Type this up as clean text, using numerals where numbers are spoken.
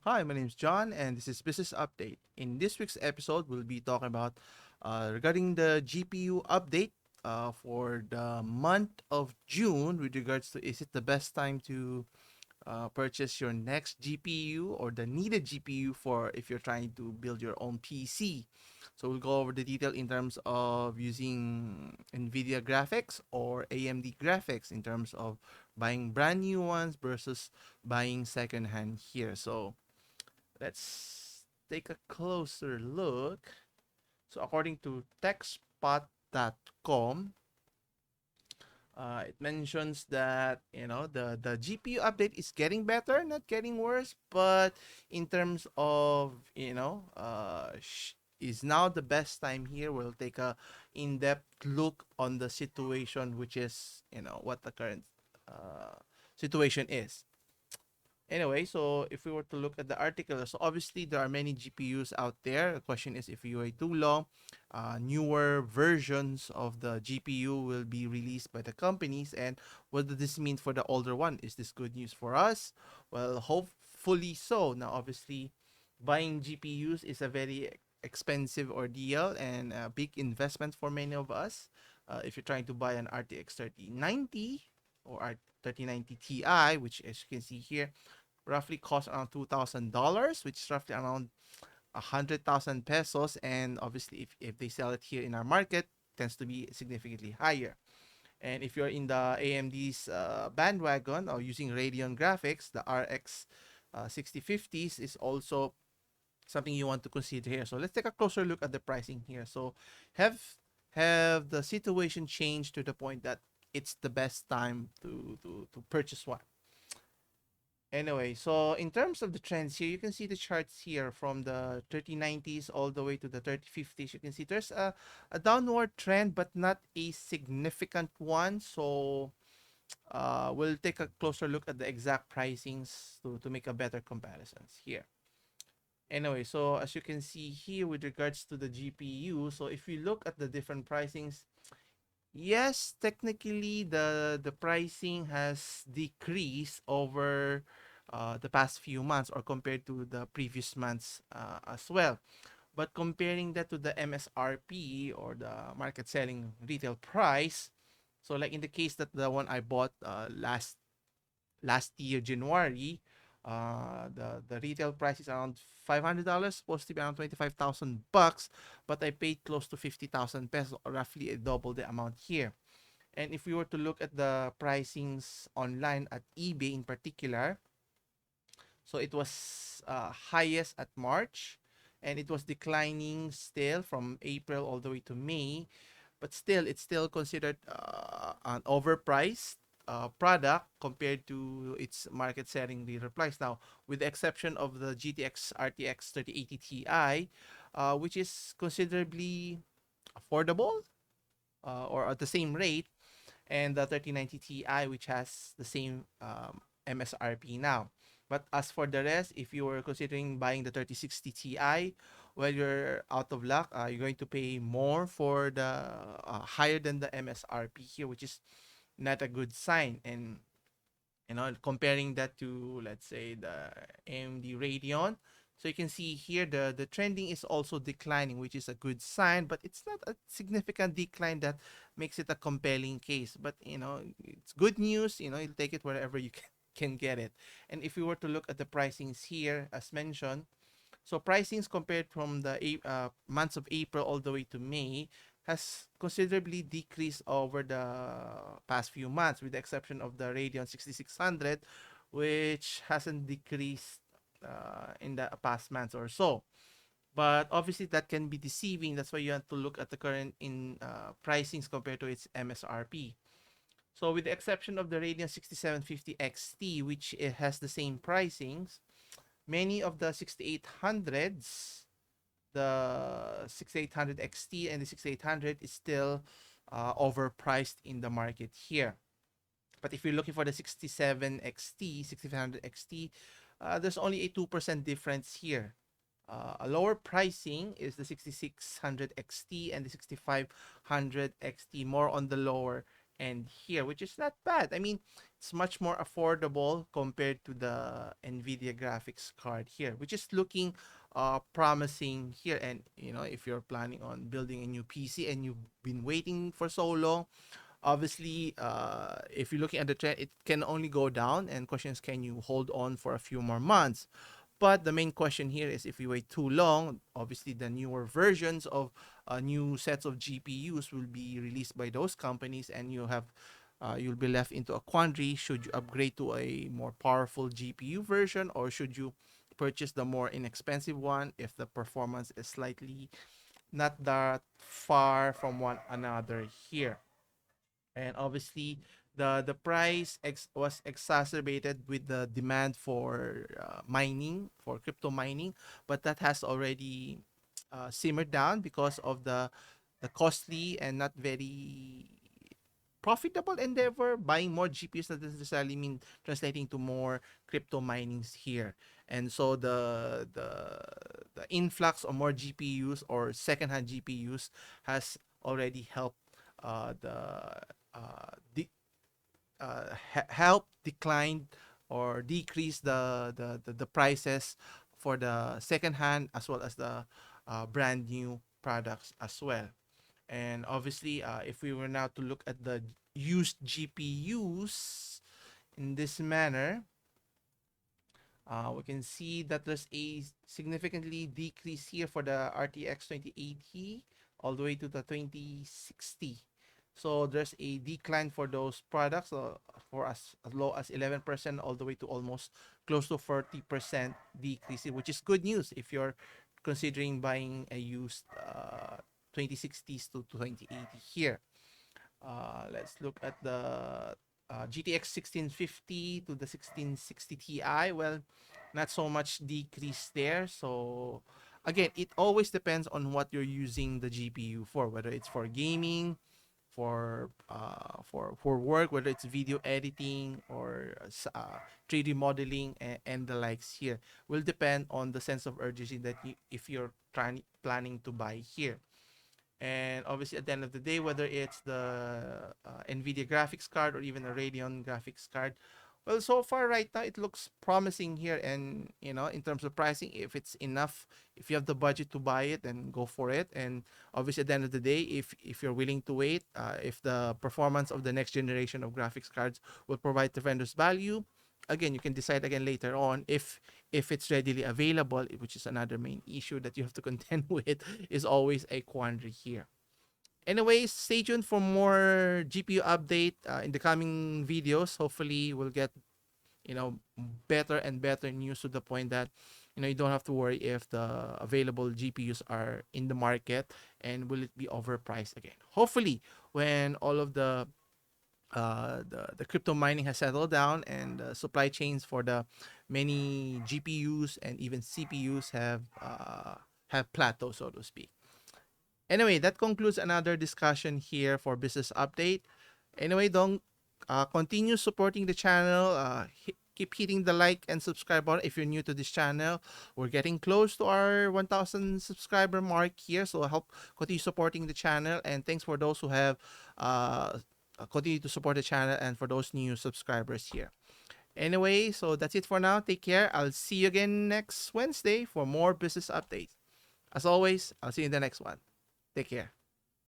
Hi, my name is John, and this is Business Update. In this week's episode, we'll be talking about regarding the GPU update for the month of June with regards to is it the best time to purchase your next GPU or the needed GPU for if you're trying to build your own PC. So we'll go over the detail in terms of using NVIDIA graphics or AMD graphics in terms of buying brand new ones versus buying secondhand here. So let's take a closer look. So according to TechSpot.com, it mentions that the GPU update is getting better, not getting worse. But in terms of is now the best time here. We'll take a in-depth look on the situation, which is what the current uh, situation is. Anyway, so if we were to look at the article, so obviously there are many GPUs out there. The question is if you wait too long, newer versions of the GPU will be released by the companies. And what does this mean for the older one? Is this good news for us? Well, hopefully so. Now, obviously, buying GPUs is a very expensive ordeal and a big investment for many of us. If you're trying to buy an RTX 3090 or 3090 Ti, which as you can see here, roughly costs around $2,000, which is roughly around 100,000 pesos. And obviously, if they sell it here in our market, tends to be significantly higher. And if you're in the AMD's bandwagon or using Radeon graphics, the RX 6050s is also something you want to consider here. So let's take a closer look at the pricing here. So have have the situation changed to the point that it's the best time to purchase one? Anyway, so in terms of the trends here, you can see the charts here from the 3090s all the way to the 3050s. You can see there's a downward trend, but not a significant one. So we'll take a closer look at the exact pricings to make a better comparisons here. Anyway, so as you can see here with regards to the GPU, so if you look at the different pricings, yes, technically the pricing has decreased over the past few months or compared to the previous months as well. But comparing that to the MSRP or the market selling retail price, so like in the case that the one I bought last year January, the retail price is around $500, supposed to be around 25,000 bucks, but I paid close to 50,000 pesos, or roughly a double the amount here. And if we were to look at the pricings online at eBay in particular, so it was highest at March, and it was declining still from April all the way to May, but still it's still considered an overpriced product compared to its market selling retail price. Now, with the exception of the GTX RTX 3080 Ti, which is considerably affordable or at the same rate, and the 3090 Ti, which has the same MSRP now. But as for the rest, if you were considering buying the 3060 Ti, well, you're out of luck. You're going to pay more for the higher than the MSRP here, which is not a good sign. And comparing that to, let's say, the AMD Radeon, so you can see here the trending is also declining, which is a good sign, but it's not a significant decline that makes it a compelling case. But it's good news. You'll take it wherever you can get it. And if we were to look at the pricings here, as mentioned, so pricings compared from the months of April all the way to May has considerably decreased over the past few months, with the exception of the Radeon 6600, which hasn't decreased in the past months or so. But obviously that can be deceiving. That's why you have to look at the current in pricings compared to its MSRP. So with the exception of the Radeon 6750 XT, which it has the same pricings, many of the 6800s, the 6800 XT and the 6800 is still overpriced in the market here. But if you're looking for the 67 XT, 6500 XT, there's only a 2% difference here. A lower pricing is the 6600 XT and the 6500 XT, more on the lower and here, which is not bad. I mean, it's much more affordable compared to the Nvidia graphics card here, which is looking promising here. And if you're planning on building a new PC and you've been waiting for so long, obviously, if you're looking at the trend, it can only go down. And question is, can you hold on for a few more months? But the main question here is, if you wait too long, obviously the newer versions of new sets of GPUs will be released by those companies, and you'll be left into a quandary. Should you upgrade to a more powerful GPU version, or should you purchase the more inexpensive one if the performance is slightly not that far from one another here? And obviously, the price was exacerbated with the demand for mining, for crypto mining, but that has already simmered down because of the costly and not very profitable endeavor. Buying more GPUs doesn't necessarily mean translating to more crypto minings here. And so the influx of more GPUs or secondhand GPUs has already helped the help decline or decrease the prices for the second hand as well as the brand new products as well. And obviously, if we were now to look at the used GPUs in this manner, we can see that there's a significantly decrease here for the RTX 2080 all the way to the 2060. So there's a decline for those products for as low as 11% all the way to almost close to 40% decrease, which is good news if you're considering buying a used 2060s to 2080 here. Let's look at the GTX 1650 to the 1660 Ti. Well, not so much decrease there. So again, it always depends on what you're using the GPU for, whether it's for gaming, for work, whether it's video editing or 3D modeling and the likes here. Will depend on the sense of urgency that if you're planning to buy here. And obviously, at the end of the day, whether it's the NVIDIA graphics card or even a Radeon graphics card, well, so far right now it looks promising here. And in terms of pricing, if it's enough, if you have the budget to buy it, then go for it. And obviously, at the end of the day, if you're willing to wait, if the performance of the next generation of graphics cards will provide the vendor's value, again, you can decide again later on if it's readily available, which is another main issue that you have to contend with, is always a quandary here. Anyways, stay tuned for more GPU update in the coming videos. Hopefully, we'll get better and better news to the point that you don't have to worry if the available GPUs are in the market and will it be overpriced again. Hopefully, when all of the crypto mining has settled down and supply chains for the many GPUs and even CPUs have plateaued, so to speak. Anyway, that concludes another discussion here for business update. Anyway, don't continue supporting the channel. Keep hitting the like and subscribe button if you're new to this channel. We're getting close to our 1,000 subscriber mark here, so help continue supporting the channel. And thanks for those who have continue to support the channel and for those new subscribers here. Anyway, so that's it for now. Take care. I'll see you again next Wednesday for more business updates. As always, I'll see you in the next one. Take care.